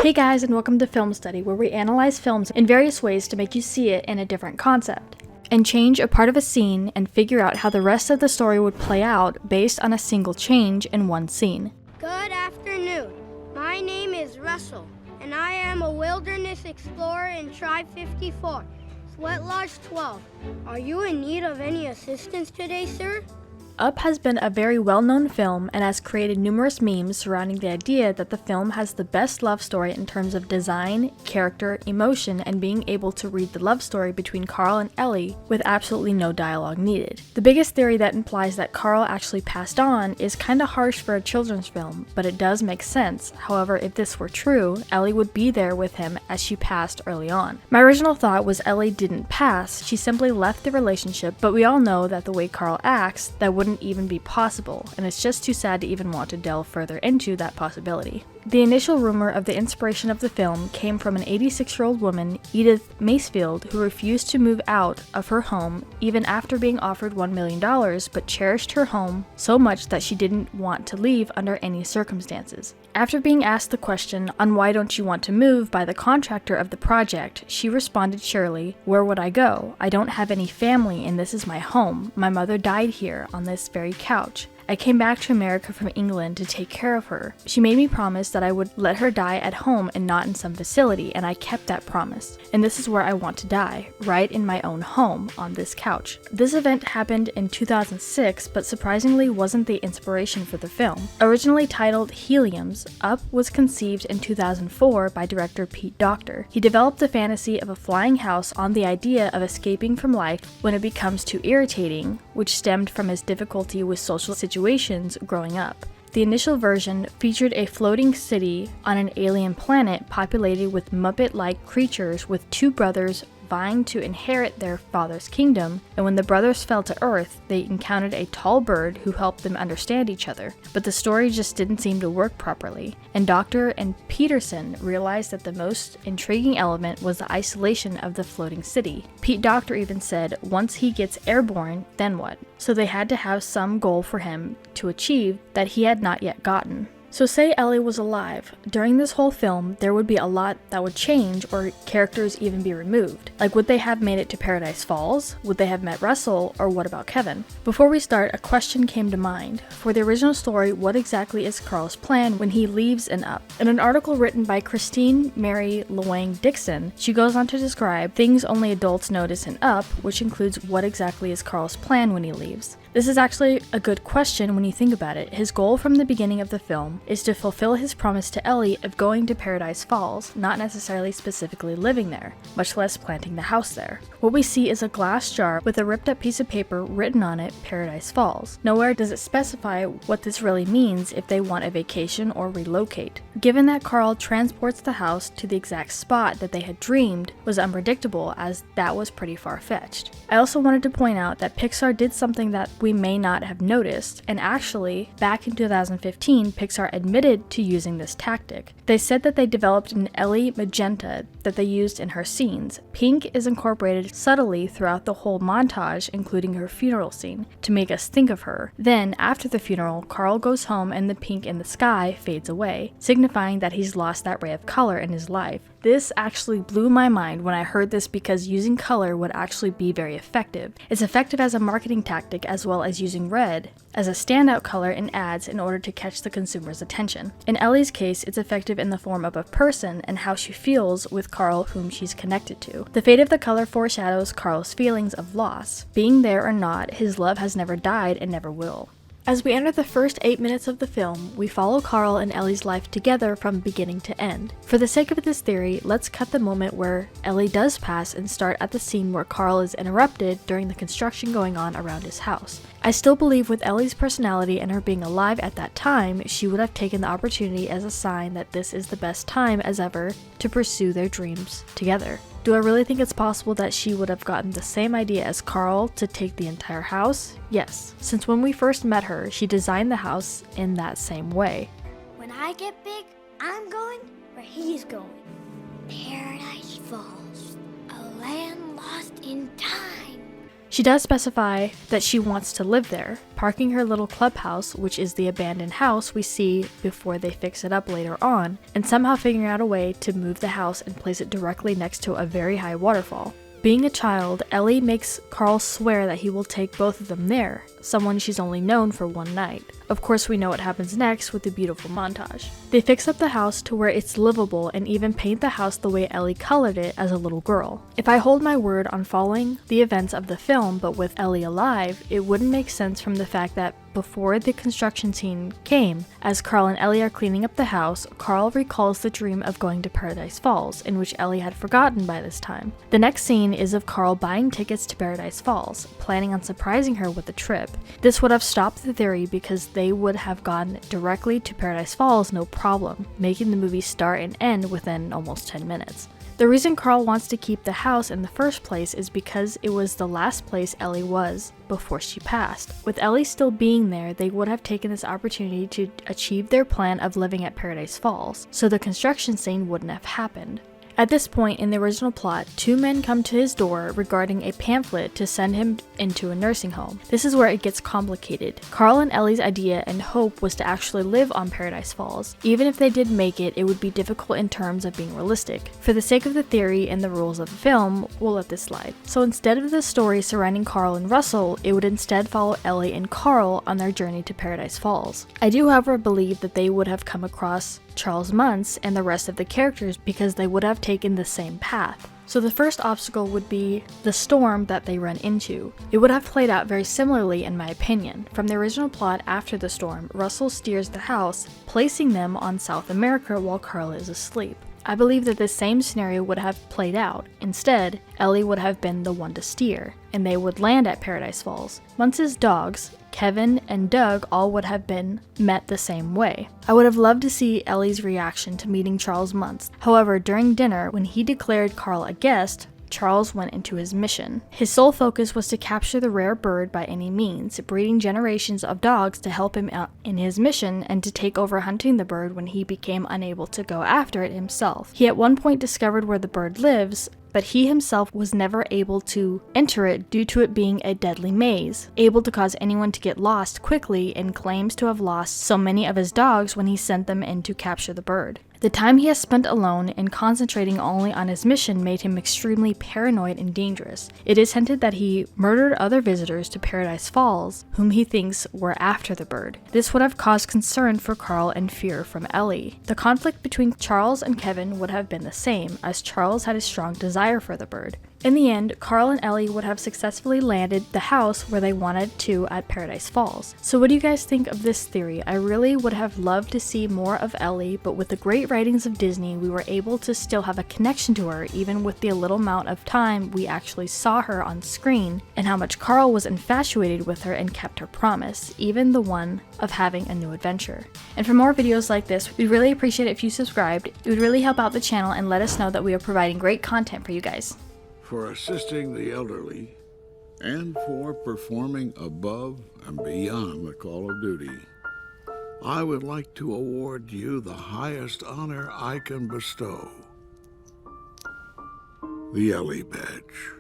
Hey guys, and welcome to Film Study, where we analyze films in various ways to make you see it in a different concept, and change a part of a scene and figure out how the rest of the story would play out based on a single change in one scene. Good afternoon. My name is Russell, and I am a wilderness explorer in Tribe 54, Sweat Lodge 12. Are you in need of any assistance today, sir? Up has been a very well-known film and has created numerous memes surrounding the idea that the film has the best love story in terms of design, character, emotion, and being able to read the love story between Carl and Ellie with absolutely no dialogue needed. The biggest theory that implies that Carl actually passed on is kinda harsh for a children's film, but it does make sense. However, if this were true, Ellie would be there with him as she passed early on. My original thought was Ellie didn't pass, she simply left the relationship, but we all know that the way Carl acts, that wouldn't even be possible, and it's just too sad to even want to delve further into that possibility. The initial rumor of the inspiration of the film came from an 86-year-old woman, Edith Macefield, who refused to move out of her home even after being offered $1 million, but cherished her home so much that she didn't want to leave under any circumstances. After being asked the question on why don't you want to move by the contractor of the project, she responded cheerily, "Where would I go? I don't have any family and this is my home. My mother died here on this very couch. I came back to America from England to take care of her. She made me promise that I would let her die at home and not in some facility, and I kept that promise. And this is where I want to die, right in my own home, on this couch." This event happened in 2006, but surprisingly wasn't the inspiration for the film. Originally titled Heliums, Up was conceived in 2004 by director Pete Docter. He developed the fantasy of a flying house on the idea of escaping from life when it becomes too irritating, which stemmed from his difficulty with social situations growing up. The initial version featured a floating city on an alien planet populated with Muppet-like creatures with two brothers vying to inherit their father's kingdom, and when the brothers fell to Earth, they encountered a tall bird who helped them understand each other. But the story just didn't seem to work properly, and Docter and Peterson realized that the most intriguing element was the isolation of the floating city. Pete Docter even said, once he gets airborne, then what? So they had to have some goal for him to achieve that he had not yet gotten. So say Ellie was alive. During this whole film, there would be a lot that would change or characters even be removed. Like, would they have made it to Paradise Falls? Would they have met Russell? Or what about Kevin? Before we start, a question came to mind. For the original story, what exactly is Carl's plan when he leaves in Up? In an article written by Christine Mary Lewang Dixon, she goes on to describe things only adults notice in Up, which includes what exactly is Carl's plan when he leaves. This is actually a good question when you think about it. His goal from the beginning of the film is to fulfill his promise to Ellie of going to Paradise Falls, not necessarily specifically living there, much less planting the house there. What we see is a glass jar with a ripped up piece of paper written on it, Paradise Falls. Nowhere does it specify what this really means if they want a vacation or relocate. Given that Carl transports the house to the exact spot that they had dreamed was unpredictable, as that was pretty far-fetched. I also wanted to point out that Pixar did something that we may not have noticed, and actually, back in 2015, Pixar admitted to using this tactic. They said that they developed an Ellie magenta that they used in her scenes. Pink is incorporated subtly throughout the whole montage, including her funeral scene, to make us think of her. Then, after the funeral, Carl goes home and the pink in the sky fades away, signifying that he's lost that ray of color in his life. This actually blew my mind when I heard this because using color would actually be very effective. It's effective as a marketing tactic as well as using red as a standout color in ads in order to catch the consumer's attention. In Ellie's case, it's effective in the form of a person and how she feels with Carl, whom she's connected to. The fade of the color foreshadows Carl's feelings of loss. Being there or not, his love has never died and never will. As we enter the first 8 minutes of the film, we follow Carl and Ellie's life together from beginning to end. For the sake of this theory, let's cut the moment where Ellie does pass and start at the scene where Carl is interrupted during the construction going on around his house. I still believe with Ellie's personality and her being alive at that time, she would have taken the opportunity as a sign that this is the best time as ever to pursue their dreams together. Do I really think it's possible that she would have gotten the same idea as Carl to take the entire house? Yes, since when we first met her, she designed the house in that same way. When I get big, I'm going where he's going. Paradise Falls, a land lost in time. She does specify that she wants to live there, parking her little clubhouse, which is the abandoned house we see before they fix it up later on, and somehow figuring out a way to move the house and place it directly next to a very high waterfall. Being a child, Ellie makes Carl swear that he will take both of them there, someone she's only known for one night. Of course, we know what happens next with the beautiful montage. They fix up the house to where it's livable and even paint the house the way Ellie colored it as a little girl. If I hold my word on following the events of the film but with Ellie alive, it wouldn't make sense from the fact that before the construction scene came, as Carl and Ellie are cleaning up the house, Carl recalls the dream of going to Paradise Falls, in which Ellie had forgotten by this time. The next scene is of Carl buying tickets to Paradise Falls, planning on surprising her with a trip. This would have stopped the theory because they would have gone directly to Paradise Falls no problem, making the movie start and end within almost 10 minutes. The reason Carl wants to keep the house in the first place is because it was the last place Ellie was before she passed. With Ellie still being there, they would have taken this opportunity to achieve their plan of living at Paradise Falls, so the construction scene wouldn't have happened. At this point in the original plot, two men come to his door regarding a pamphlet to send him into a nursing home. This is where it gets complicated. Carl and Ellie's idea and hope was to actually live on Paradise Falls. Even if they did make it, it would be difficult in terms of being realistic. For the sake of the theory and the rules of the film, we'll let this slide. So instead of the story surrounding Carl and Russell, it would instead follow Ellie and Carl on their journey to Paradise Falls. I do, however, believe that they would have come across Charles Muntz and the rest of the characters because they would have taken the same path. So the first obstacle would be the storm that they run into. It would have played out very similarly in my opinion. From the original plot after the storm, Russell steers the house, placing them on South America while Carl is asleep. I believe that the same scenario would have played out. Instead, Ellie would have been the one to steer, and they would land at Paradise Falls. Muntz's dogs, Kevin and Doug, all would have been met the same way. I would have loved to see Ellie's reaction to meeting Charles Muntz. However, during dinner, when he declared Carl a guest, Charles went into his mission. His sole focus was to capture the rare bird by any means, breeding generations of dogs to help him out in his mission and to take over hunting the bird when he became unable to go after it himself. He at one point discovered where the bird lives, but he himself was never able to enter it due to it being a deadly maze, able to cause anyone to get lost quickly, and claims to have lost so many of his dogs when he sent them in to capture the bird. The time he has spent alone and concentrating only on his mission made him extremely paranoid and dangerous. It is hinted that he murdered other visitors to Paradise Falls, whom he thinks were after the bird. This would have caused concern for Carl and fear from Ellie. The conflict between Charles and Kevin would have been the same, as Charles had a strong desire for the bird. In the end, Carl and Ellie would have successfully landed the house where they wanted to at Paradise Falls. So what do you guys think of this theory? I really would have loved to see more of Ellie, but with the great writings of Disney, we were able to still have a connection to her, even with the little amount of time we actually saw her on screen, and how much Carl was infatuated with her and kept her promise, even the one of having a new adventure. And for more videos like this, we'd really appreciate it if you subscribed. It would really help out the channel and let us know that we are providing great content for you guys. For assisting the elderly, and for performing above and beyond the call of duty, I would like to award you the highest honor I can bestow, the Ellie Badge.